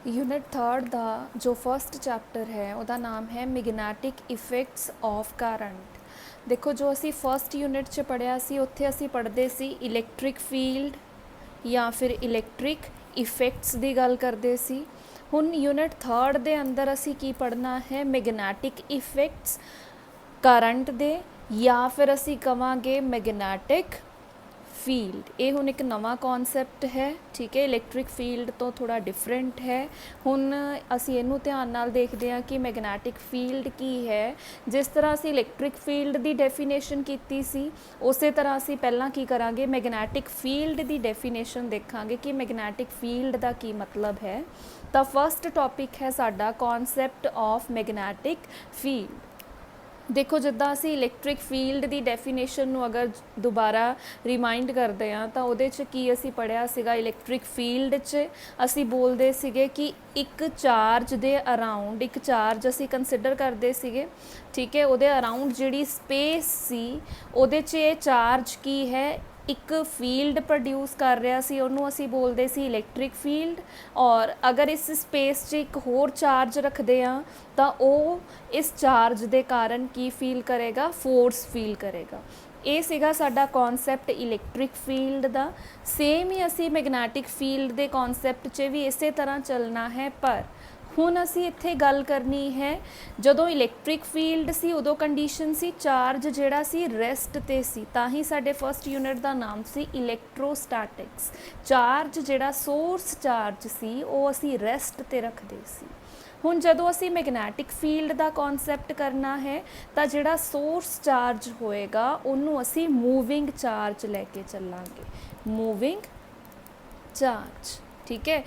Unit third का जो first chapter है ਉਹਦਾ नाम है मैग्नैटिक इफेक्ट्स ऑफ करंट। देखो जो असी फर्स्ट यूनिट 'ਚ पढ़िया सी उत्थे असी पढ़ते सी इलैक्ट्रिक फील्ड या फिर इलैक्ट्रिक इफेक्ट्स की गल करते सी। हुण यूनिट थर्ड के अंदर असी की पढ़ना है मैग्नैटिक इफेक्ट्स करंट दे या फिर असी कवांगे मैग्नैटिक फील्ड। ये हुण एक नवा कॉन्सैप्ट है, ठीक है, इलैक्ट्रिक फील्ड तो थोड़ा डिफरेंट है। हुण असी इहनूं ध्यान नाल देखते हैं कि मैग्नैटिक फील्ड की है। जिस तरह असी इलैक्ट्रिक फील्ड की डेफिनेशन की सी उस तरह असी पहलां की करांगे मैग्नैटिक फील्ड की डेफिनेशन देखांगे कि मैग्नैटिक फील्ड का की मतलब है। तो फर्स्ट टॉपिक है साडा कॉन्सैप्ट ऑफ मैग्नैटिक फील्ड। देखो जिद्दां असी इलैक्ट्रिक फील्ड की डेफिनेशन नूं अगर दोबारा रिमाइंड करते हैं तो उहदे च की असी पढ़िया सीगा इलैक्ट्रिक फील्ड च असी बोलते सीगे कि एक चार्ज दे अराउंड एक चार्ज असी कंसिडर करते सीगे, ठीक है, उहदे अराउंड जिहड़ी स्पेस सी उहदे च ये चार्ज की है एक फील्ड प्रोड्यूस कर रहा सी, उहनूं असी बोलते सी इलैक्ट्रिक फील्ड। और अगर इस स्पेस 'ਚ एक होर चार्ज रखते हैं तो वह इस चार्ज के कारण की फील करेगा, फोर्स फील करेगा। ये सीगा साडा कॉन्सैप्ट इलैक्ट्रिक फील्ड का। सेम ही असी मैग्नैटिक फील्ड के कॉन्सैप्ट 'ਚ भी इस तरह चलना है। पर हुण असी इत्थे गल करनी है जदों इलैक्ट्रिक फील्ड सी उदों कंडीशन सी चार्ज जिहड़ा सी रैसट ते सी, तां ही साडे फर्स्ट यूनिट का नाम सी इलैक्ट्रोस्टैटिक्स। चार्ज जिहड़ा सोर्स चार्ज सी वो असी रैसट ते रखदे सी। हुण जदों असी मैग्नैटिक फील्ड का कॉन्सैप्ट करना है तो जिहड़ा सोर्स चार्ज होएगा उन्होंने असी मूविंग चार्ज लैके चलांगे, मूविंग चार्ज, ठीक है।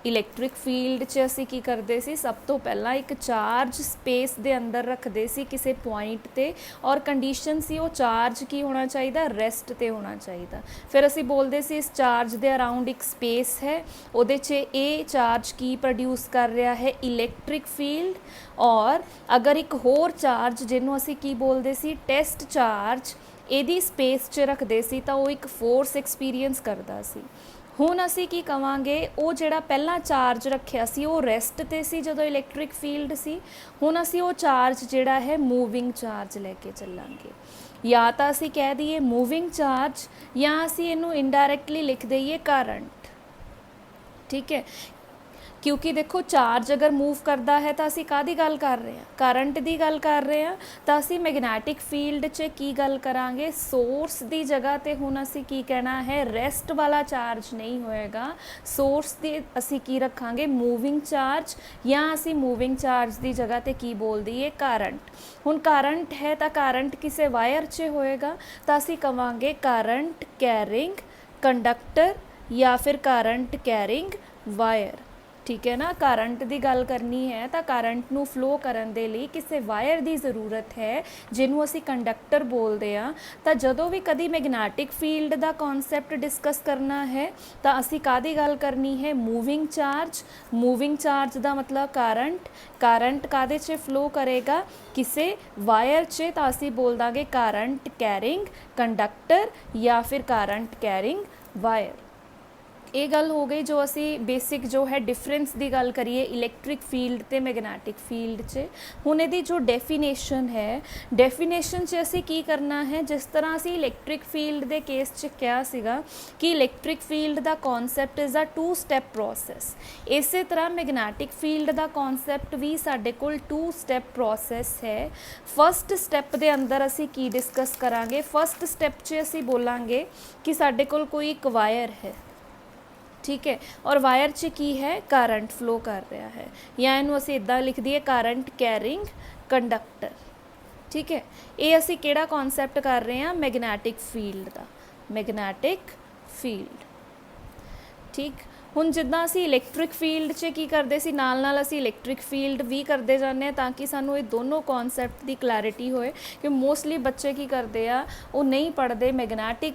इलैक्ट्रिक फील्ड 'ਚ असी की करते सी सब तो पहला एक चार्ज स्पेस के अंदर रखते सी किसी पॉइंट ते और कंडीशन सी वो चार्ज की होना चाहिए, रैसट ते होना चाहिए। फिर असी बोलते सी इस चार्ज के अराउंड एक स्पेस है, उहदे 'ਚ ये चार्ज की प्रोड्यूस कर रहा है इलैक्ट्रिक फील्ड। और अगर एक होर चार्ज जिन्हों असी की बोलते सी टेस्ट चार्ज यदी स्पेस 'ਚ रखते सी तो वो एक फोर्स एक्सपीरियंस करता सी। हुण असी की कवांगे वो जिहड़ा पहला चार्ज रखिया सी वो रैसट ते सी जदों इलैक्ट्रिक फील्ड सी। हुण असी वो चार्ज जिहड़ा है मूविंग चार्ज लैके चलांगे। या तो असी कह दईए मूविंग चार्ज या असी इनू इनडायरैक्टली लिख दईए करंट, ठीक है। क्योंकि देखो चार्ज अगर मूव करता है तो असी काहदी गल कर रहे हैं, करंट की गल कर रहे हैं। तो असी मैग्नैटिक फील्ड 'ਚ की गल करांगे सोर्स की जगह ते हुण असी की कहना है रैसट वाला चार्ज नहीं होएगा, सोर्स की असी की रखांगे मूविंग चार्ज या असी मूविंग चार्ज की जगह ते की बोल दईए करंट। हुण करंट है तो करंट किसी वायर 'ਚ होएगा तो असी कवांगे करंट कैरिंग कंडक्टर या फिर करंट कैरिंग वायर, ठीक है ना। करंट की गल करनी है तो करंट नू फ्लो करन दे लई किसी वायर की जरूरत है जिन्हों असी कंडक्टर बोलते हैं। तो जदों भी कभी मैग्नैटिक फील्ड का कॉन्सैप्ट डिस्कस करना है तो असी काहदी गल करनी है मूविंग चार्ज। मूविंग चार्ज का मतलब करंट, करंट काहदे 'ਚ फ्लो करेगा किसी वायर 'ਚ तो असी बोल देंगे करंट कैरिंग कंडक्टर या फिर करंट कैरिंग वायर। ये गल हो गई जो असी बेसिक जो है डिफरेंस की गल करिए इलैक्ट्रिक फील्ड ते मैग्नैटिक फील्ड 'ਚ। हुण इहदी जो डेफिनेशन है डेफिनेशन 'ਚ असी की करना है जिस तरह असी इलैक्ट्रिक फील्ड के केस 'ਚ कहा सीगा कि इलैक्ट्रिक फील्ड का concept is a 2 step process. इस तरह मैग्नैटिक फील्ड का कॉन्सैप्ट भी साडे कोल 2 स्टैप प्रोसैस है। फस्ट स्टैप के अंदर असी की डिस्कस करांगे, फस्ट स्टैप 'ਚ असी बोलांगे कि साडे कोल कोई एक वायर है, ठीक है, और वायर 'ਚ की है करंट फ्लो कर रहा है या इनू असी इदां लिख दिए करंट कैरिंग कंडक्टर, ठीक है। ये असी किहड़ा कॉन्सैप्ट कर रहे हैं मैग्नैटिक फील्ड का, मैग्नैटिक फील्ड, ठीक। हुण जिद्दां असी इलैक्ट्रिक फील्ड 'ਚ की करते सी नाल नाल असी इलैक्ट्रिक फील्ड भी करते जाने ताकि सानू ये दोनों कॉन्सैप्ट की क्लैरिटी होए कि मोस्टली बच्चे की करते हैं वो नहीं पढ़ते मैग्नैटिक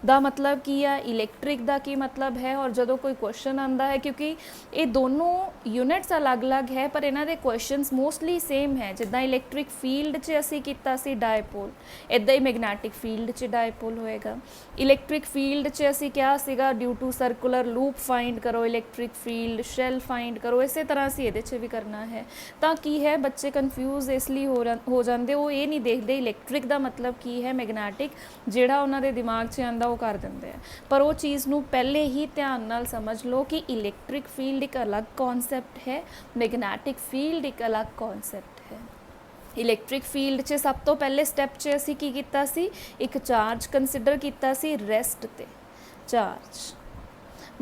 ਦਾ ਮਤਲਬ ਕੀ ਆ, ਇਲੈਕਟ੍ਰਿਕ ਦਾ ਕੀ ਮਤਲਬ ਹੈ, ਔਰ ਜਦੋਂ ਕੋਈ ਕੁਐਸਚਨ ਆਂਦਾ ਹੈ, ਕਿਉਂਕਿ ਇਹ ਦੋਨੋਂ ਯੂਨਿਟਸ ਅਲੱਗ-ਅਲੱਗ ਹੈ ਪਰ ਇਹਨਾਂ ਦੇ ਕੁਐਸਚਨਸ ਮੋਸਟਲੀ ਸੇਮ ਹੈ। ਜਿੱਦਾਂ ਇਲੈਕਟ੍ਰਿਕ ਫੀਲਡ 'ਚ ਅਸੀਂ ਕੀਤਾ ਸੀ ਡਾਇਪੋਲ, ਇੱਦਾਂ ਹੀ ਮੈਗਨੈਟਿਕ ਫੀਲਡ 'ਚ ਡਾਇਪੋਲ ਹੋਏਗਾ। ਇਲੈਕਟ੍ਰਿਕ ਫੀਲਡ 'ਚ ਅਸੀਂ ਕਿਹਾ ਸੀਗਾ due to circular loop find ਕਰੋ, ਇਲੈਕਟ੍ਰਿਕ ਫੀਲਡ ਸ਼ੈਲ ਫਾਈਂਡ ਕਰੋ, ਇਸੇ ਤਰ੍ਹਾਂ ਅਸੀਂ ਇਹਦੇ 'ਚ ਵੀ ਕਰਨਾ ਹੈ। ਤਾਂ ਕੀ ਹੈ, ਬੱਚੇ ਕਨਫਿਊਜ਼ ਇਸ ਲਈ ਹੋ ਜਾਂਦੇ, ਉਹ ਇਹ ਨਹੀਂ ਦੇਖਦੇ ਇਲੈਕਟ੍ਰਿਕ ਦਾ ਮਤਲਬ ਕੀ ਹੈ, ਮੈਗਨੈਟਿਕ ਜਿਹੜਾ ਉਹਨਾਂ ਦੇ ਦਿਮਾਗ 'ਚ ਆਉਂਦਾ ਉਹ ਕਰ ਦਿੰਦੇ ਆ। ਪਰ ਉਹ ਚੀਜ਼ ਨੂੰ ਪਹਿਲੇ ਹੀ ਧਿਆਨ ਨਾਲ ਸਮਝ ਲਓ ਕਿ ਇਲੈਕਟ੍ਰਿਕ ਫੀਲਡ ਇੱਕ ਅਲੱਗ ਕਨਸੈਪਟ ਹੈ, ਮੈਗਨੈਟਿਕ ਫੀਲਡ ਇੱਕ ਅਲੱਗ ਕਨਸੈਪਟ ਹੈ। ਇਲੈਕਟ੍ਰਿਕ ਫੀਲਡ 'ਚ ਸਭ ਤੋਂ ਪਹਿਲੇ ਸਟੈਪ 'ਚ ਅਸੀਂ ਕੀ ਕੀਤਾ ਸੀ, ਇੱਕ ਚਾਰਜ ਕੰਸੀਡਰ ਕੀਤਾ ਸੀ, ਰੈਸਟ ਤੇ ਚਾਰਜ।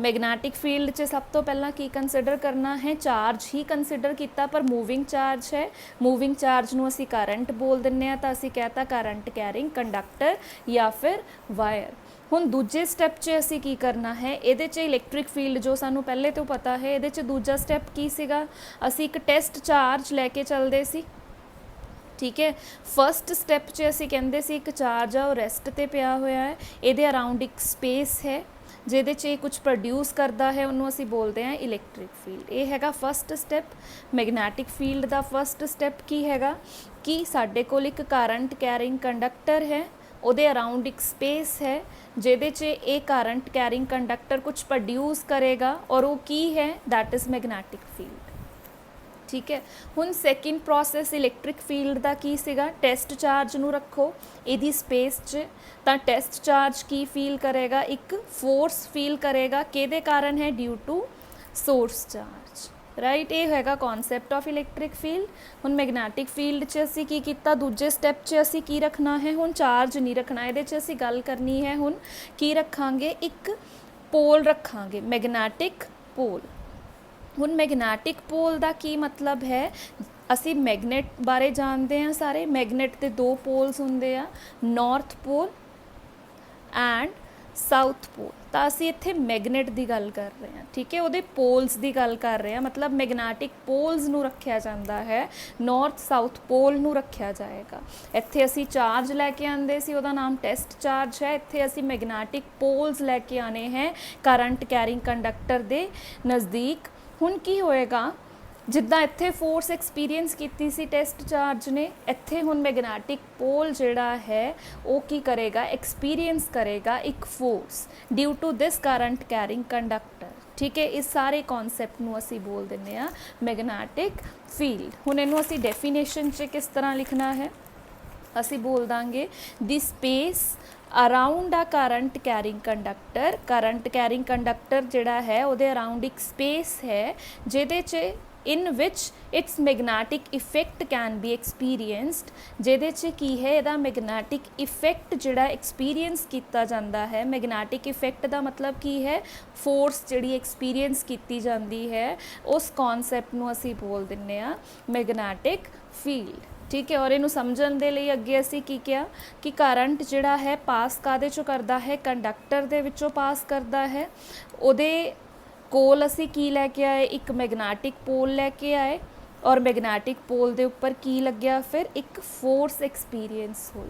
ਮੈਗਨੈਟਿਕ ਫੀਲਡ 'ਚ ਸਭ ਤੋਂ ਪਹਿਲਾਂ ਕੀ ਕੰਸੀਡਰ ਕਰਨਾ ਹੈ, ਚਾਰਜ ਹੀ ਕੰਸੀਡਰ ਕੀਤਾ, ਪਰ ਮੂਵਿੰਗ ਚਾਰਜ ਹੈ। ਮੂਵਿੰਗ ਚਾਰਜ ਨੂੰ ਅਸੀਂ ਕਰੰਟ ਬੋਲ ਦਿੰਦੇ ਹਾਂ, ਤਾਂ ਅਸੀਂ ਕਹਿਤਾ ਕਰੰਟ ਕੈਰਿੰਗ ਕੰਡਕਟਰ ਜਾਂ ਫਿਰ ਵਾਇਰ। ਹੁਣ ਦੂਜੇ ਸਟੈਪ 'ਚ ਅਸੀਂ ਕੀ ਕਰਨਾ ਹੈ, ਇਹਦੇ 'ਚ ਇਲੈਕਟ੍ਰਿਕ ਫੀਲਡ ਜੋ ਸਾਨੂੰ ਪਹਿਲੇ ਤੋਂ ਪਤਾ ਹੈ, ਇਹਦੇ 'ਚ ਦੂਜਾ ਸਟੈਪ ਕੀ ਸੀਗਾ, ਅਸੀਂ ਇੱਕ ਟੈਸਟ ਚਾਰਜ ਲੈ ਕੇ ਚੱਲਦੇ ਸੀ। ਠੀਕ ਹੈ, ਫਸਟ ਸਟੈਪ 'ਚ ਅਸੀਂ ਕਹਿੰਦੇ ਸੀ ਇੱਕ ਚਾਰਜ ਆ ਉਹ ਰੈਸਟ ਤੇ ਪਿਆ ਹੋਇਆ ਹੈ, ਇਹਦੇ ਅਰਾਊਂਡ ਇੱਕ ਸਪੇਸ ਹੈ ਜਿਹਦੇ 'ਚ ਇਹ ਕੁਝ ਪ੍ਰੋਡਿਊਸ ਕਰਦਾ ਹੈ, ਉਹਨੂੰ ਅਸੀਂ ਬੋਲਦੇ ਹਾਂ ਇਲੈਕਟ੍ਰਿਕ ਫੀਲਡ। ਇਹ ਹੈਗਾ ਫਸਟ ਸਟੈਪ। ਮੈਗਨੈਟਿਕ ਫੀਲਡ ਦਾ ਫਸਟ ਸਟੈਪ ਕੀ ਹੈਗਾ ਕਿ ਸਾਡੇ ਕੋਲ ਇੱਕ ਕਰੰਟ ਕੈਰਿੰਗ ਕੰਡਕਟਰ ਹੈ, ਉਹਦੇ ਅਰਾਊਂਡ ਇੱਕ ਸਪੇਸ ਹੈ ਜਿਹਦੇ 'ਚ ਇਹ ਕਰੰਟ ਕੈਰਿੰਗ ਕੰਡਕਟਰ ਕੁਝ ਪ੍ਰੋਡਿਊਸ ਕਰੇਗਾ, ਔਰ ਉਹ ਕੀ ਹੈ, ਦੈਟ ਇਜ਼ ਮੈਗਨੈਟਿਕ ਫੀਲਡ। ਠੀਕ ਹੈ, ਹੁਣ ਸੈਕਿੰਡ ਪ੍ਰੋਸੈਸ ਇਲੈਕਟ੍ਰਿਕ ਫੀਲਡ ਦਾ ਕੀ ਸੀਗਾ, ਟੈਸਟ ਚਾਰਜ ਨੂੰ ਰੱਖੋ ਇਹਦੀ ਸਪੇਸ 'ਚ, ਤਾਂ ਟੈਸਟ ਚਾਰਜ ਕੀ ਫੀਲ ਕਰੇਗਾ, ਇੱਕ ਫੋਰਸ ਫੀਲ ਕਰੇਗਾ, ਕਿਹਦੇ ਕਾਰਨ ਹੈ, due to source charge, right. ਇਹ ਹੈਗਾ ਕਨਸੈਪਟ ਆਫ ਇਲੈਕਟ੍ਰਿਕ ਫੀਲਡ। ਹੁਣ ਮੈਗਨੈਟਿਕ ਫੀਲਡ 'ਚ ਅਸੀਂ ਕੀ ਕੀਤਾ, ਦੂਜੇ ਸਟੈਪ 'ਚ ਅਸੀਂ ਕੀ ਰੱਖਣਾ ਹੈ, ਹੁਣ ਚਾਰਜ ਨਹੀਂ ਰੱਖਣਾ, ਇਹਦੇ 'ਚ ਅਸੀਂ ਗੱਲ ਕਰਨੀ ਹੈ, ਹੁਣ ਕੀ ਰੱਖਾਂਗੇ, ਇੱਕ ਪੋਲ ਰੱਖਾਂਗੇ, ਮੈਗਨੈਟਿਕ ਪੋਲ। ਹੁਣ ਮੈਗਨੈਟਿਕ ਪੋਲ ਦਾ ਕੀ ਮਤਲਬ ਹੈ, ਅਸੀਂ ਮੈਗਨੇਟ ਬਾਰੇ ਜਾਣਦੇ ਹਾਂ ਸਾਰੇ, ਮੈਗਨੇਟ ਦੇ ਦੋ ਪੋਲਸ ਹੁੰਦੇ ਆ, ਨਾਰਥ ਪੋਲ ਐਂਡ ਸਾਊਥ ਪੋਲ। ਤਾਂ ਅਸੀਂ ਇੱਥੇ ਮੈਗਨੇਟ ਦੀ ਗੱਲ ਕਰ ਰਹੇ ਹਾਂ, ਠੀਕ ਹੈ, ਉਹਦੇ ਪੋਲਸ ਦੀ ਗੱਲ ਕਰ ਰਹੇ ਹਾਂ, ਮਤਲਬ ਮੈਗਨੈਟਿਕ ਪੋਲਸ ਨੂੰ ਰੱਖਿਆ ਜਾਂਦਾ ਹੈ, ਨਾਰਥ ਸਾਊਥ ਪੋਲ ਨੂੰ ਰੱਖਿਆ ਜਾਏਗਾ। ਇੱਥੇ ਅਸੀਂ ਚਾਰਜ ਲੈ ਕੇ ਆਉਂਦੇ ਸੀ, ਉਹਦਾ ਨਾਮ ਟੈਸਟ ਚਾਰਜ ਹੈ, ਇੱਥੇ ਅਸੀਂ ਮੈਗਨੈਟਿਕ ਪੋਲਸ ਲੈ ਕੇ ਆਣੇ ਹੈ ਕਰੰਟ ਕੈਰਿੰਗ ਕੰਡਕਟਰ ਦੇ ਨਜ਼ਦੀਕ। ਹੁਣ ਕੀ ਹੋਏਗਾ, ਜਿੱਦਾਂ ਇੱਥੇ ਫੋਰਸ ਐਕਸਪੀਰੀਅੰਸ ਕੀਤੀ ਸੀ ਟੈਸਟ ਚਾਰਜ ਨੇ, ਇੱਥੇ ਹੁਣ ਮੈਗਨੈਟਿਕ ਪੋਲ ਜਿਹੜਾ ਹੈ ਉਹ ਕੀ ਕਰੇਗਾ, ਐਕਸਪੀਰੀਅੰਸ ਕਰੇਗਾ ਇੱਕ force due to this current carrying conductor. ਠੀਕ ਹੈ, ਇਸ ਸਾਰੇ ਕਨਸੈਪਟ ਨੂੰ ਅਸੀਂ ਬੋਲ ਦਿੰਦੇ ਹਾਂ ਮੈਗਨੈਟਿਕ ਫੀਲਡ। ਹੁਣ ਇਹਨੂੰ ਅਸੀਂ ਡੈਫੀਨੇਸ਼ਨ 'ਚ ਕਿਸ ਤਰ੍ਹਾਂ ਲਿਖਣਾ ਹੈ, ਅਸੀਂ ਬੋਲ ਦਾਂਗੇ ਦੀ ਸਪੇਸ ਅਰਾਊਂਡ ਆ current carrying conductor. Current carrying conductor ਜਿਹੜਾ ਹੈ ਉਹਦੇ ਅਰਾਊਂਡ ਇੱਕ ਸਪੇਸ ਹੈ ਜਿਹਦੇ 'ਚ in which its magnetic effect can be experienced, ਜਿਹਦੇ 'ਚ ਕੀ ਹੈ, ਇਹਦਾ ਮੈਗਨੈਟਿਕ ਇਫੈਕਟ ਜਿਹੜਾ ਐਕਸਪੀਰੀਅੰਸ ਕੀਤਾ ਜਾਂਦਾ ਹੈ। ਮੈਗਨੈਟਿਕ ਇਫੈਕਟ ਦਾ ਮਤਲਬ ਕੀ ਹੈ, ਫੋਰਸ ਜਿਹੜੀ ਐਕਸਪੀਰੀਅੰਸ ਕੀਤੀ ਜਾਂਦੀ ਹੈ, ਉਸ ਕਨਸੈਪਟ ਨੂੰ ਅਸੀਂ ਬੋਲ ਦਿੰਦੇ ਹਾਂ ਮੈਗਨੈਟਿਕ ਫੀਲਡ। ਠੀਕ ਹੈ, ਔਰ ਇਹਨੂੰ ਸਮਝਣ ਦੇ ਲਈ ਅੱਗੇ ਅਸੀਂ ਕੀ ਕਿਹਾ ਕਿ ਕਰੰਟ ਜਿਹੜਾ ਹੈ ਪਾਸ ਕਾਹਦੇ 'ਚੋਂ ਕਰਦਾ ਹੈ, ਕੰਡਕਟਰ ਦੇ ਵਿੱਚੋਂ ਪਾਸ ਕਰਦਾ ਹੈ। ਉਹਦੇ ਕੋਲ ਅਸੀਂ ਕੀ ਲੈ ਕੇ ਆਏ, ਇੱਕ ਮੈਗਨੈਟਿਕ ਪੋਲ ਲੈ ਕੇ ਆਏ, ਔਰ ਮੈਗਨੈਟਿਕ ਪੋਲ ਦੇ ਉੱਪਰ ਕੀ ਲੱਗਿਆ, ਫਿਰ ਇੱਕ ਫੋਰਸ ਐਕਸਪੀਰੀਅੰਸ ਹੋਈ।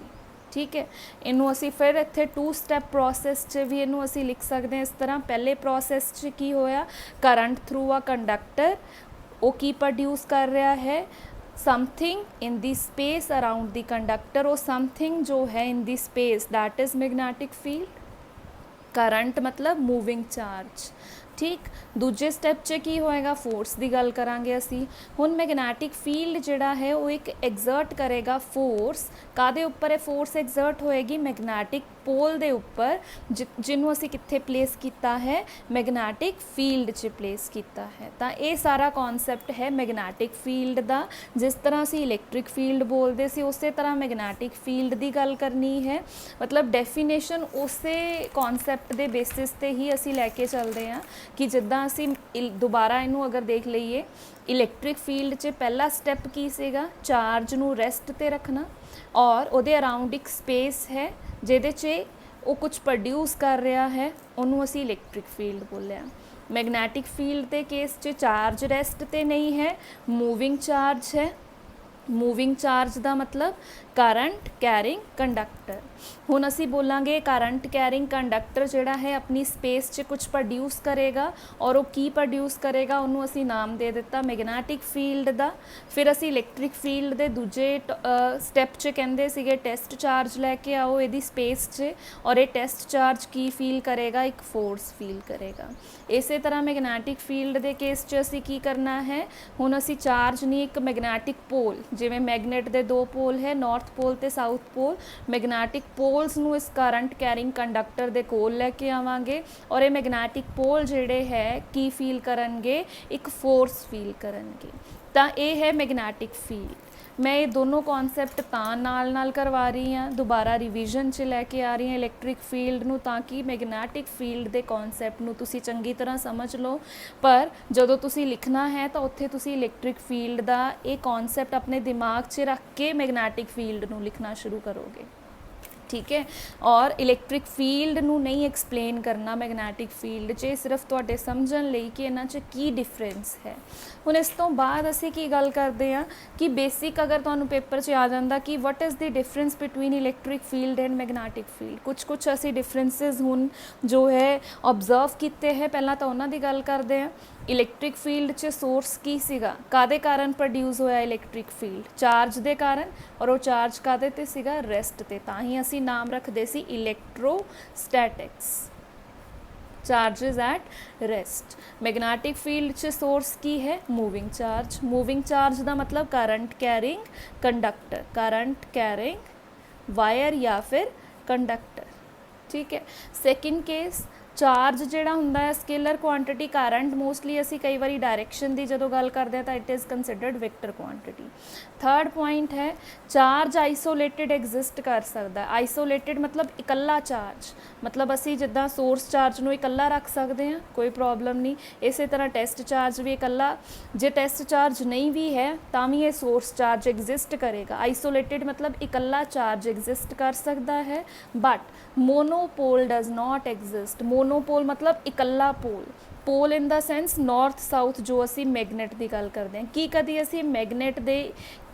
ਠੀਕ ਹੈ, ਇਹਨੂੰ ਅਸੀਂ ਫਿਰ ਇੱਥੇ 2 ਸਟੈਪ ਪ੍ਰੋਸੈਸ 'ਚ ਵੀ ਇਹਨੂੰ ਅਸੀਂ ਲਿਖ ਸਕਦੇ ਹਾਂ ਇਸ ਤਰ੍ਹਾਂ। ਪਹਿਲੇ ਪ੍ਰੋਸੈਸ 'ਚ ਕੀ ਹੋਇਆ, ਕਰੰਟ ਥਰੂ ਆ ਕੰਡਕਟਰ, ਉਹ ਕੀ ਪ੍ਰੋਡਿਊਸ ਕਰ ਰਿਹਾ ਹੈ, ਸਮਥਿੰਗ ਇਨ ਦੀ ਸਪੇਸ ਅਰਾਊਂਡ ਦੀ ਕੰਡਕਟਰ। ਉਹ ਸਮਥਿੰਗ ਜੋ ਹੈ ਇਨ ਦੀ space that is magnetic field. Current ਮਤਲਬ ਮੂਵਿੰਗ ਚਾਰਜ। ਠੀਕ, ਦੂਜੇ ਸਟੈਪ 'ਚ ਕੀ ਹੋਏਗਾ, ਫੋਰਸ ਦੀ ਗੱਲ ਕਰਾਂਗੇ ਅਸੀਂ। ਹੁਣ ਮੈਗਨੈਟਿਕ ਫੀਲਡ ਜਿਹੜਾ ਹੈ ਉਹ ਇੱਕ ਐਗਜ਼ਰਟ ਕਰੇਗਾ ਫੋਰਸ। ਕਾਹਦੇ ਉੱਪਰ ਇਹ ਫੋਰਸ ਐਗਜ਼ਰਟ ਹੋਏਗੀ, ਮੈਗਨੈਟਿਕ ਪੋਲ ਦੇ ਉੱਪਰ, ਜਿਹਨੂੰ ਅਸੀਂ ਕਿੱਥੇ ਪਲੇਸ ਕੀਤਾ ਹੈ, ਮੈਗਨੈਟਿਕ ਫੀਲਡ 'ਚ ਪਲੇਸ ਕੀਤਾ ਹੈ। ਤਾਂ ਇਹ ਸਾਰਾ ਕਨਸੈਪਟ ਹੈ ਮੈਗਨੈਟਿਕ ਫੀਲਡ ਦਾ। ਜਿਸ ਤਰ੍ਹਾਂ ਅਸੀਂ ਇਲੈਕਟ੍ਰਿਕ ਫੀਲਡ ਬੋਲਦੇ ਸੀ ਉਸੇ ਤਰ੍ਹਾਂ ਮੈਗਨੈਟਿਕ ਫੀਲਡ ਦੀ ਗੱਲ ਕਰਨੀ ਹੈ। ਮਤਲਬ ਡੈਫੀਨੇਸ਼ਨ ਉਸੇ ਕਨਸੈਪਟ ਦੇ ਬੇਸਿਸ 'ਤੇ ਹੀ ਅਸੀਂ ਲੈ ਕੇ ਚੱਲਦੇ ਹਾਂ ਕਿ ਜਿੱਦਾਂ ਅਸੀਂ ਦੁਬਾਰਾ ਇਹਨੂੰ ਅਗਰ ਦੇਖ ਲਈਏ, ਇਲੈਕਟ੍ਰਿਕ ਫੀਲਡ 'ਚ ਪਹਿਲਾ ਸਟੈਪ ਕੀ ਸੀਗਾ, ਚਾਰਜ ਨੂੰ ਰੈਸਟ 'ਤੇ ਰੱਖਣਾ, ਔਰ ਉਹਦੇ ਅਰਾਊਂਡ ਇੱਕ ਸਪੇਸ ਹੈ ਜਿਹਦੇ 'ਚ ਉਹ ਕੁਝ ਪ੍ਰੋਡਿਊਸ ਕਰ ਰਿਹਾ ਹੈ, ਉਹਨੂੰ ਅਸੀਂ ਇਲੈਕਟ੍ਰਿਕ ਫੀਲਡ ਬੋਲਿਆ। ਮੈਗਨੈਟਿਕ ਫੀਲਡ ਦੇ ਕੇਸ 'ਚ ਚਾਰਜ ਰੈਸਟ 'ਤੇ ਨਹੀਂ ਹੈ, ਮੂਵਿੰਗ ਚਾਰਜ ਹੈ। मूविंग चार्ज का मतलब करंट कैरिंग कंडक्टर। हुण असी बोलांगे करंट कैरिंग कंडक्टर जिहड़ा है अपनी स्पेस च कुछ प्रोड्यूस करेगा और वो की प्रोड्यूस करेगा उन्होंने असी नाम दे दिता मैगनैटिक फील्ड का। फिर असी इलैक्ट्रिक फील्ड के दूजे स्टैप च कहंदे सीगे टेस्ट चार्ज लैके आओ इहदी स्पेस च और ये टेस्ट चार्ज की फील करेगा, एक फोर्स फील करेगा। इस तरह मैगनैटिक फील्ड के केस च असी की करना है, हुण असी चार्ज नहीं एक मैगनैटिक पोल जिवें मैगनेट के दो पोल है नॉर्थ पोल ते साउथ पोल, मैगनैटिक पोल्स नूं इस करंट कैरिंग कंडक्टर दे कोल लैके आवांगे और ये मैगनैटिक पोल जिहड़े है की फील करनगे, एक फोर्स फील करनगे। तां ये है मैगनैटिक फील्ड। मैं ये दोनों कॉन्सैप्ट तां नाल करवा रही हाँ, दोबारा रिविजन च लैके आ रही हाँ इलैक्ट्रिक फील्ड नूं ताकि मैगनैटिक फील्ड के कॉन्सैप्ट नूं तुसी चंगी तरह समझ लो। पर जदों तुसी लिखना है तो उत्थे तुसी इलैक्ट्रिक फील्ड का ये कॉन्सैप्ट अपने दिमाग च रख के मैगनैटिक फील्ड नूं लिखना शुरू करोगे, ठीक है। और इलैक्ट्रिक फील्ड नूं नहीं एक्सप्लेन करना मैगनैटिक फील्ड च, सिर्फ तुहाडे समझण लई कि इन्हां च की डिफरेंस है। हुण इस तो बाद असीं की गल करदे हां कि बेसिक अगर तुहानूं पेपर च आ जांदा कि what is the difference between electric field and magnetic field, कुछ असीं डिफरेंसिस हुण जो है ऑब्जर्व कीते हैं, पहलां तां उन्हां दी गल करदे हां। इलैक्ट्रिक फील्ड च सोर्स की सीगा, कादे कारण प्रोड्यूस होया इलैक्ट्रिक फील्ड, चार्ज दे कारण, और वो चार्ज कादे ते सीगा, रेस्ट ते। तां ही असीं नाम रखदे सी electrostatics, charges at rest. Magnetic field च सोर्स की है, मूविंग चार्ज। मूविंग चार्ज का मतलब current carrying conductor, current carrying wire या फिर कंडक्टर, ठीक है। सैकेंड केस चार्ज जिहड़ा हुंदा है स्केलर क्वांटिटी, करंट मोस्टली असी कई बार डायरैक्शन की जो गल करते हैं तो it is considered vector quantity. Third point है चार्ज आइसोलेटिड एग्जिस्ट कर सकता है। आइसोलेटिड मतलब इकल्ला चार्ज, मतलब असी जिद्दां सोर्स चार्ज नूं इकल्ला रख सकते हैं, कोई प्रॉब्लम नहीं। इस तरह टेस्ट चार्ज भी इकल्ला, जे टेस्ट चार्ज नहीं भी है तां भी ये सोर्स चार्ज एग्जिस्ट करेगा। आइसोलेटिड मतलब इकल्ला चार्ज एग्जिस्ट कर सकता है, but monopole does not exist. Monopole मतलब इकल्ला pole, pole in the sense north south, जो असी मैगनेट की गल करते हैं। कि कभी असी मैगनेट दे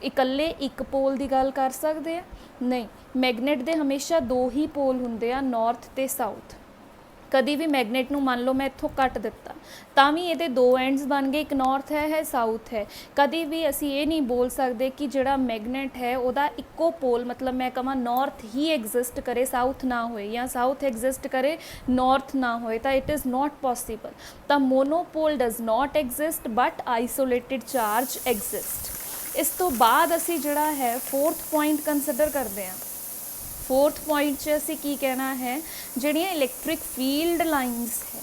इकल्ले एक पोल की गल कर सकते हैं? नहीं, मैगनेट दे हमेशा दो ही पोल होंदे आ, नॉर्थ ते साउथ। कभी भी मैगनेट नूं मान लो मैं इत्थों कट दिता तां भी ये दो एंड्स बन गए, एक नॉर्थ है साउथ है। कभी भी असी ये नहीं बोल सकते कि जिहड़ा मैगनेट है उहदा इक्को पोल, मतलब मैं कहां नॉर्थ ही एग्जिस्ट करे साउथ ना होए, या साउथ एग्जिस्ट करे नॉर्थ ना होए, तो इट इज़ नॉट पॉसिबल। तो monopole does not exist but isolated charge exist. इस तो बाद असी जिहड़ा है फोर्थ पॉइंट कंसिडर करते हैं। फोर्थ पॉइंट च असी की कहना है, जिहड़ियां इलैक्ट्रिक फील्ड लाइनस है,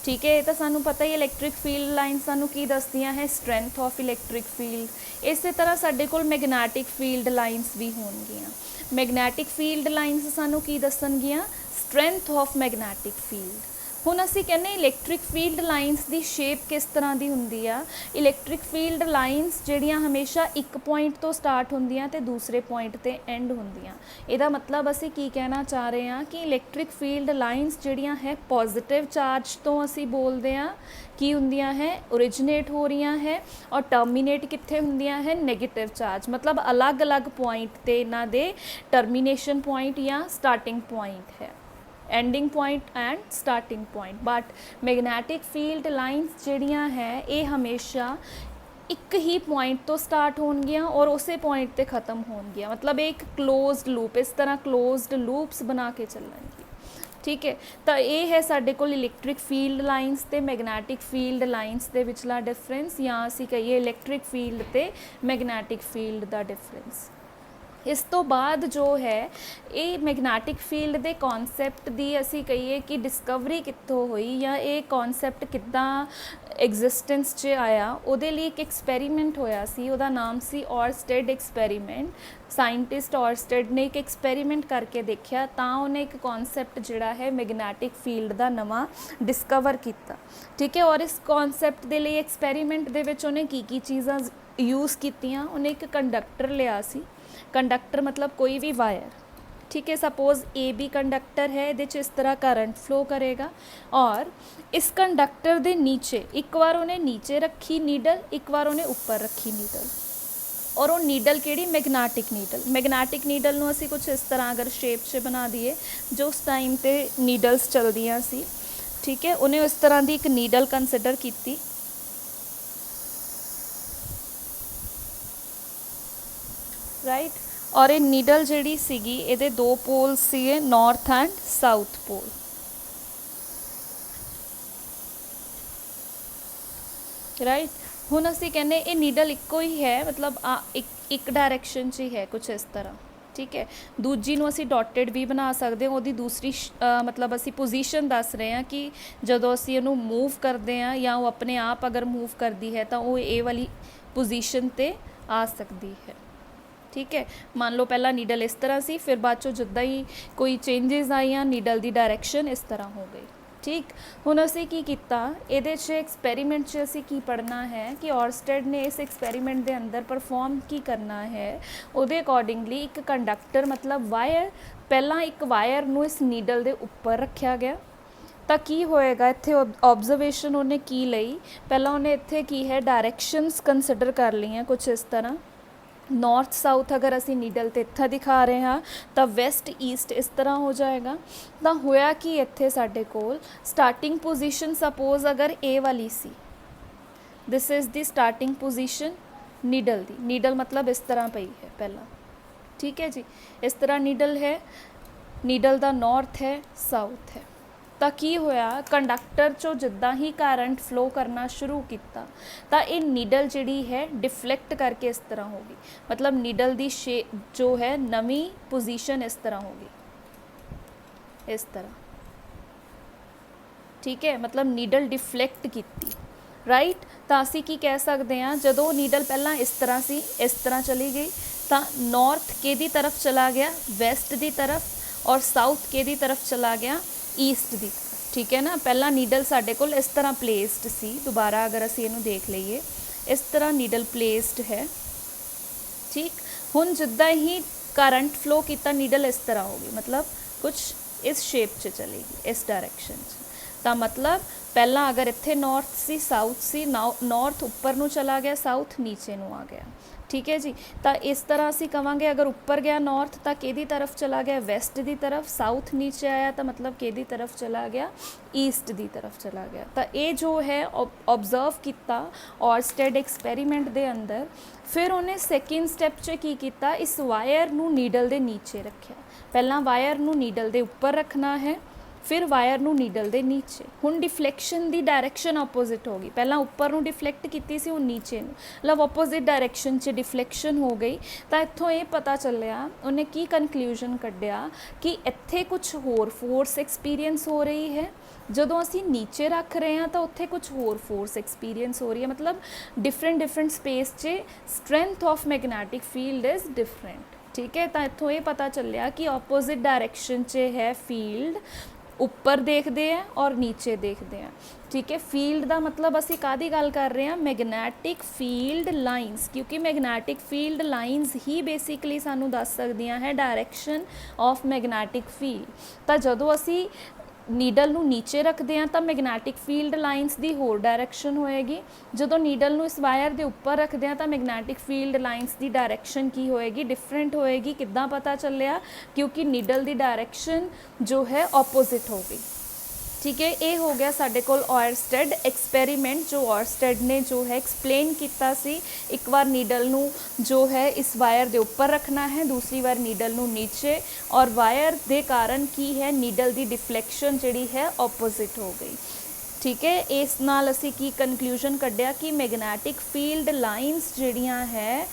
ठीक है, ये तो सानू पता ही इलैक्ट्रिक फील्ड लाइन सानू की दसदियां है, स्ट्रेंथ ऑफ इलैक्ट्रिक फील्ड। इस तरह साडे कोल मैगनैटिक फील्ड लाइनस भी होणगियां। मैगनैटिक फील्ड लाइनस सानू की दसणगियां, स्ट्रेंथ ऑफ मैगनैटिक फील्ड। हुण असी कहने इलैक्ट्रिक फील्ड लाइनस की शेप किस तरह की हुंदी आ। इलैक्ट्रिक फील्ड लाइनस जिहड़ियां हमेशा एक पॉइंट तो स्टार्ट होंदियां ते दूसरे पॉइंट ते एंड होंदियां। इहदा मतलब असी की कहना चाह रहे हैं कि इलैक्ट्रिक फील्ड लाइनस जिहड़ियां है पॉजिटिव चार्ज तो असी बोलते हैं की हुंदियां है, ओरिजिनेट हो रही है, और टर्मीनेट कित्थे हुंदियां है, नैगेटिव चार्ज। मतलब अलग अलग पॉइंट ते इन्हां दे टर्मीनेशन पॉइंट या स्टार्टिंग पॉइंट है, ending point and starting point. But magnetic field lines जिहड़ियां है ये हमेशा एक ही पॉइंट तो स्टार्ट होणगियां और उस पॉइंट ते ख़त्म होणगियां। मतलब एक क्लोज्ड लूप, इस तरह क्लोज्ड लूप्स बना के चलणगी, ठीक है। तो ये है साडे कोल इलैक्ट्रिक फील्ड लाइनस ते मैगनैटिक फील्ड लाइनस दे विचला डिफरेंस, या असी कहिए इलैक्ट्रिक फील्ड ते मैगनैटिक फील्ड दा डिफरेंस। इस तो बाद जो है ये मैगनैटिक फील्ड के कॉन्सैप्ट की असी कहिए कि डिस्कवरी कित्थों हुई, या ये कॉन्सैप्ट किद्दां एग्जिस्टेंस च आया। उहदे लिए एक एक्सपैरीमेंट होया सी, उहदा नाम सी ऑरस्टेड एक्सपैरीमेंट। साइंटिस्ट ऑरस्टेड ने एक एक्सपैरीमेंट करके देखा, तां उन्हें एक कॉन्सैप्ट जिहड़ा है मैगनैटिक फील्ड का नवा डिस्कवर किया, ठीक है। और इस कॉन्सैप्ट के लिए एक्सपैरीमेंट दे विच उन्हें की चीज़ां यूज़ कीतियां। उन्हें एक कंडक्टर लिया सी, कंडक्टर मतलब कोई भी वायर, ठीक है। सपोज ए बी कंडक्टर है, ये इस तरह करंट फ्लो करेगा, और इस कंडक्टर के नीचे एक बार उन्हें नीचे रखी नीडल, एक बार उन्हें ऊपर रखी नीडल, और वो नीडल किहड़ी मैगनैटिक नीडल नूं असीं कुछ इस तरह अगर शेप 'च बना दईए जो उस टाइम ते नीडल्स चलदियां सी, ठीक है, उन्हें इस तरह की एक नीडल कंसिडर की, राइट। और ये नीडल जिहड़ी सीगी इहदे दो पोल सीगे, north and south pole, right. हुण असीं कहने ये नीडल इक्को ही है, मतलब एक डायरैक्शन 'च ही है कुछ इस तरह, ठीक है। दूजी नूं असीं डॉटेड भी बना सकते हैं, ਉਹਦੀ दूसरी मतलब असीं पोजीशन दस रहे हैं कि जदों असीं इहनूं मूव करते हैं या वो अपने आप अगर मूव करती है तो वो ये वाली पोजीशन ते आ सकती है, ठीक है। मान लो पहला नीडल इस तरह सी, फिर बाद चों जिद्दां ही कोई चेंजिज आईयां नीडल की डायरैक्शन इस तरह हो गई, ठीक। हुण असीं की कीता, इहदे 'च एक्सपैरीमेंट 'च असीं की पढ़ना है कि ऑरस्टेड ने इस एक्सपैरीमेंट के अंदर परफॉर्म की करना है, उहदे अकॉर्डिंगली एक कंडक्टर मतलब वायर, पहला एक वायर नूं इस नीडल के उपर रखा गया तो की होएगा, इत्थे ऑब्जर्वेशन उन्हें की लई, पहला उन्हें इत्थे की है डायरैक्शनस कंसिडर कर लियां कुछ इस तरह, नॉर्थ साउथ अगर असी नीडल तो इत्थे दिखा रहे हाँ तो वैसट ईस्ट इस तरह हो जाएगा। तो होया कि इत्थे साडे कोल स्टार्टिंग पोजीशन सपोज अगर ए वाली सी, this is the starting position needle दी, नीडल मतलब इस तरह पई है पहला, ठीक है जी, इस तरह नीडल है, नीडल दा नॉर्थ है साउथ है। तो की होया, कंडक्टर चो जिद्दां ही करंट फ्लो करना शुरू किया तो ये नीडल जिहड़ी है डिफ्लैक्ट करके इस तरह होगी, मतलब नीडल दी शेप जो है नवी पोजीशन इस तरह होगी, इस तरह, ठीक है, मतलब नीडल डिफ्लैक्ट की, राइट। तो असी की कह सकते हैं, जदों नीडल पहला इस तरह सी, इस तरह चली गई तो नॉर्थ के दी तरफ चला गया वैसट की तरफ, और साउथ के दी तरफ चला गया ईस्ट की, ठीक है ना। पहला नीडल साडे कोल इस तरह प्लेसड सी, दोबारा अगर असीं इहनूं देख लईए इस तरह नीडल प्लेसड है, ठीक। हुण जिद्दां ही करंट फ्लो किया नीडल इस तरह होगी, मतलब कुछ इस शेप च चलेगी, इस डायरैक्शन च। तो मतलब पहला अगर इत्थे नॉर्थ सी साउथ सी, नॉर्थ उपर नूं चला गया, साउथ नीचे नूं आ गया, ठीक है जी। तो इस तरह असी कहांगे अगर उपर गया नॉर्थ तो किहदी तरफ चला गया, वैसट की तरफ, साउथ नीचे आया तो मतलब किहदी तरफ चला गया, ईस्ट की तरफ चला गया। तो ये जो है ऑब्जर्व किया ऑरस्टेड एक्सपैरीमेंट के अंदर, फिर उन्हें सैकेंड स्टैप च की कीता, इस वायर नूं नीडल के नीचे रखा, पहला वायर नूं नीडल के उपर रखना है, फिर वायर नूं नीडल के नीचे। हुण डिफ्लैक्शन की डायरैक्शन ऑपोजिट होगी, पहला उपर नूं डिफ्लैक्ट की सी, हुण नीचे नूं, मतलब ऑपोजिट डायरैक्शन च डिफ्लैक्शन हो गई। तो इत्थों ये पता चलिया, उन्हें की कनक्लूजन कढ़िया कि इत्थे कुछ होर फोर्स एक्सपीरियंस हो रही है, जदों असी नीचे रख रहे हैं तो उत्थे कुछ होर फोर्स एक्सपीरियंस हो रही है, मतलब डिफरेंट स्पेस च strength of magnetic field is different, ठीक है। तो इत्थों ये पता चलिया कि ऑपोजिट डायरैक्शन च है फील्ड, उपर देखते हैं और नीचे देखते हैं, ठीक है। फील्ड का मतलब असी काहदी गल कर रहे हैं, मैगनैटिक फील्ड लाइनस, क्योंकि मैगनैटिक फील्ड लाइनस ही बेसिकली सानू दस सकदियां है डायरैक्शन ऑफ मैगनैटिक फील्ड। तो जदों असी नीडल नूं नीचे रखते हैं तो मैगनैटिक फील्ड लाइनस की होर डायरैक्शन होएगी, जदों नीडल नूं इस वायर के उपर रखते हैं तो मैगनैटिक फील्ड लाइनस की डायरैक्शन की होएगी, डिफरेंट होएगी। किद्दां पता चलिया, क्योंकि नीडल की डायरैक्शन जो है ऑपोजिट हो गई, ठीक है। ये हो गया साडे कोल ऑरस्टेड एक्सपैरीमेंट, जो ऑरस्टेड ने जो है एक्सप्लेन किया सी, एक बार नीडल नूं जो है इस वायर के उपर रखना है, दूसरी बार नीडल नूं नीचे, और वायर के कारण की है नीडल की डिफ्लैक्शन जिहड़ी है ऑपोजिट हो गई, ठीक है। इस नाल असी की कनक्लूजन कढ़िया कि मैगनैटिक फील्ड लाइनस जिहड़ियां है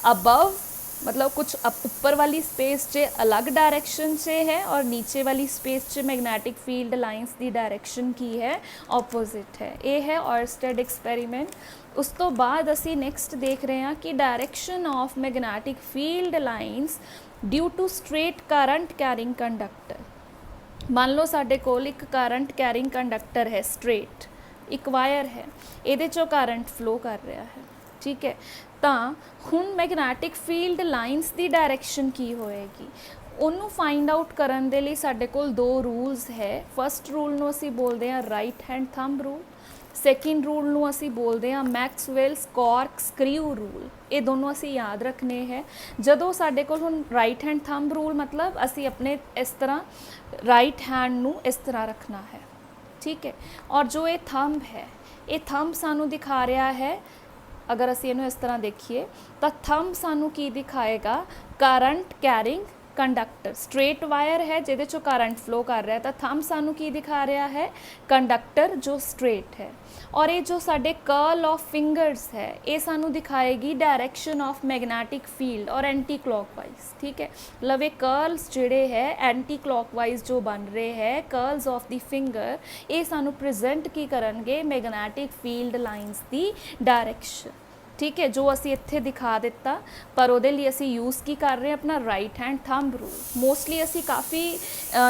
अबव, मतलब कुछ ऊपर वाली स्पेस च अलग डायरैक्शन से है और नीचे वाली स्पेस च मैगनैटिक फील्ड लाइनस की डायरैक्शन की है ऑपोजिट है। ये है ऑरस्टेड एक्सपैरीमेंट। उस तो बाद असी नैक्सट देख रहे हैं कि direction of magnetic field lines due to straight current carrying conductor. मान लो साडे कोल एक करंट कैरिंग कंडक्टर है, स्ट्रेट एक वायर है, ये चो करंट फ्लो कर रहा है, ठीक है। तो हुण मैगनैटिक फील्ड लाइनस की डायरैक्शन की होएगी, उन्होंने फाइंड आउट करन दे लई साडे कोल दो रूल्स है। फस्ट रूल नूं असीं बोलदे हां right hand thumb rule, second rule ਨੂੰ ਅਸੀਂ ਬੋਲਦੇ ਹਾਂ ਮੈਕਸਵੈਲਸ ਕੌਰਕ ਸਕ੍ਰਿਊ ਰੂਲ। ਇਹ ਦੋਨੋਂ ਅਸੀਂ ਯਾਦ ਰੱਖਣੇ ਹੈ। ਜਦੋਂ ਸਾਡੇ ਕੋਲ ਹੁਣ ਰਾਈਟ ਹੈਂਡ ਥੰਬ ਰੂਲ ਮਤਲਬ ਅਸੀਂ ਆਪਣੇ ਇਸ ਤਰ੍ਹਾਂ ਰਾਈਟ हैंड ਨੂੰ ਇਸ ਤਰ੍ਹਾਂ ਰੱਖਣਾ ਹੈ, ਠੀਕ ਹੈ। ਔਰ ਜੋ ਇਹ ਥੰਬ ਹੈ, ਇਹ ਥੰਬ ਸਾਨੂੰ ਦਿਖਾ ਰਿਹਾ ਹੈ, ਅਗਰ ਅਸੀਂ ਇਹਨੂੰ ਇਸ ਤਰ੍ਹਾਂ ਦੇਖੀਏ ਤਾਂ ਥੰਬ ਸਾਨੂੰ ਕੀ ਦਿਖਾਏਗਾ, current carrying conductor. Straight wire ਹੈ ਜਿਹਦੇ ਚੋਂ ਕਰੰਟ ਫਲੋ ਕਰ ਰਿਹਾ, ਤਾਂ ਥੰਬ ਸਾਨੂੰ ਕੀ ਦਿਖਾ ਰਿਹਾ ਹੈ, ਕੰਡਕਟਰ ਜੋ ਸਟ੍ਰੇਟ ਹੈ। ਔਰ ਇਹ ਜੋ ਸਾਡੇ ਕਰਲ ਆਫ ਫਿੰਗਰਸ ਹੈ, ਇਹ ਸਾਨੂੰ ਦਿਖਾਏਗੀ डायरेक्शन ऑफ मैग्नेटिक फील्ड और एंटी क्लॉकवाइज, ठीक है। मतलब ये कर्ल्स जिहड़े है एंटी क्लॉकवाइज जो बन रहे हैं कर्ल्स ऑफ द फिंगर, ये सानू प्रेजेंट की करनगे मैग्नेटिक फील्ड लाइनस की डायरेक्शन, ठीक है। जो असी इत्थे दिखा दिता, पर उहदे लई असी यूज़ की कर रहे हैं अपना right hand thumb rule. Mostly असी काफ़ी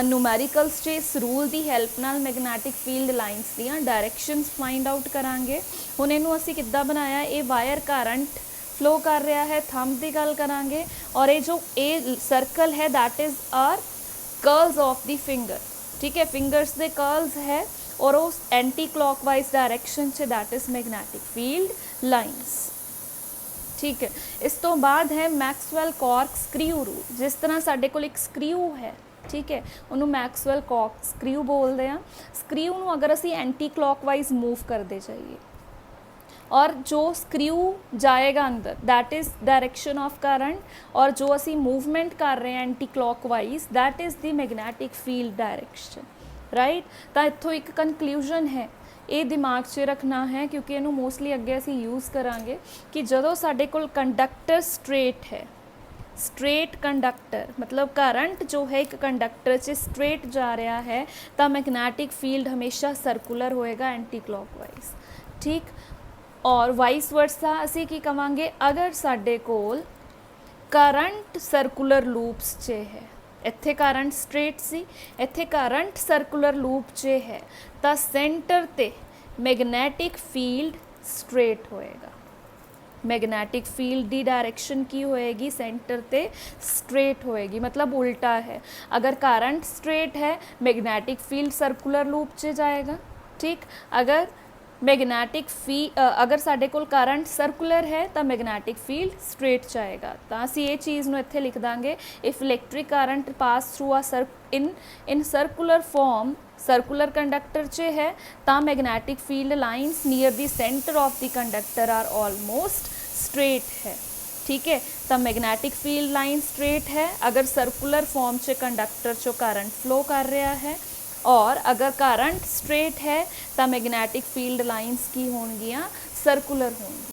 न्यूमैरिकल्स च इस रूल की हैल्प नाल मैग्नेटिक फील्ड लाइनस दियां डायरेक्शनस फाइंड आउट करांगे। हुण इहनूं असी किद्दां बनाया, ये वायर करंट फ्लो कर रहा है, थंब की गल करांगे। और ये जो ए सर्कल है that is our curls of the finger, ठीक है। फिंगर्स दे कर्ल्स है और उस एंटी क्लॉकवाइज डायरेक्शन से that is magnetic field lines, ठीक है। इस तो बाद है मैक्सवैल कॉर्क स्क्रियू रूल। जिस तरह साडे कोल एक स्क्रियू है, ठीक है, उन्होंने मैक्सवैल कॉर्क स्क्रियू बोलते हैं। स्क्रियू नूं अगर असी एंटी क्लॉकवाइज मूव करते जाइए और जो स्क्रियू जाएगा अंदर that is direction of current, और जो असी मूवमेंट कर रहे हैं anti clockwise that is the magnetic field direction, right. तो इत्थों एक कंक्लूजन है, ये दिमाग 'ਚ रखना है क्योंकि इनू मोस्टली अगे असी यूज़ करांगे कि जदों साडे कोल कंडक्टर स्ट्रेट है, स्ट्रेट कंडक्टर मतलब करंट जो है एक कंडक्टर 'ਚ स्ट्रेट जा रहा है, तो मैग्नेटिक फील्ड हमेशा सर्कुलर होएगा एंटी क्लॉकवाइज, ठीक। और वाइस वर्सा असी की कवांगे, अगर साडे कोल करंट सर्कुलर लूप्स 'ਚ है, इत्थे करंट स्ट्रेट सी, इत्थे करंट सर्कुलर लूप 'ਚ है, तो सेंटर ते मैग्नेटिक फील्ड स्ट्रेट होएगा। मैग्नेटिक फील्ड की डायरेक्शन की होएगी, सेंटर ते स्ट्रेट होएगी, मतलब उल्टा है। अगर करंट स्ट्रेट है, मैग्नेटिक फील्ड सर्कुलर लूप 'ਚ जाएगा, ठीक। अगर मैग्नेटिक अगर साडे कोल करंट सर्कुलर है तो मैग्नेटिक फील्ड स्ट्रेट जाएगा। तो असी ये चीज़ नूं इत्थे लिख दांगे, if electric current pass through a in circular form, circular conductor 'ਚ है, तो magnetic field lines near the centre of the conductor are almost straight है, ठीक है। तो मैग्नेटिक फील्ड लाइन स्ट्रेट है अगर सर्कुलर फॉर्म 'ਚ कंडक्टर 'ਚੋਂ करंट फ्लो कर रहा है, और अगर करंट स्ट्रेट है तो मैग्नेटिक फील्ड लाइन्स की होंगियां सर्कुलर होंगी।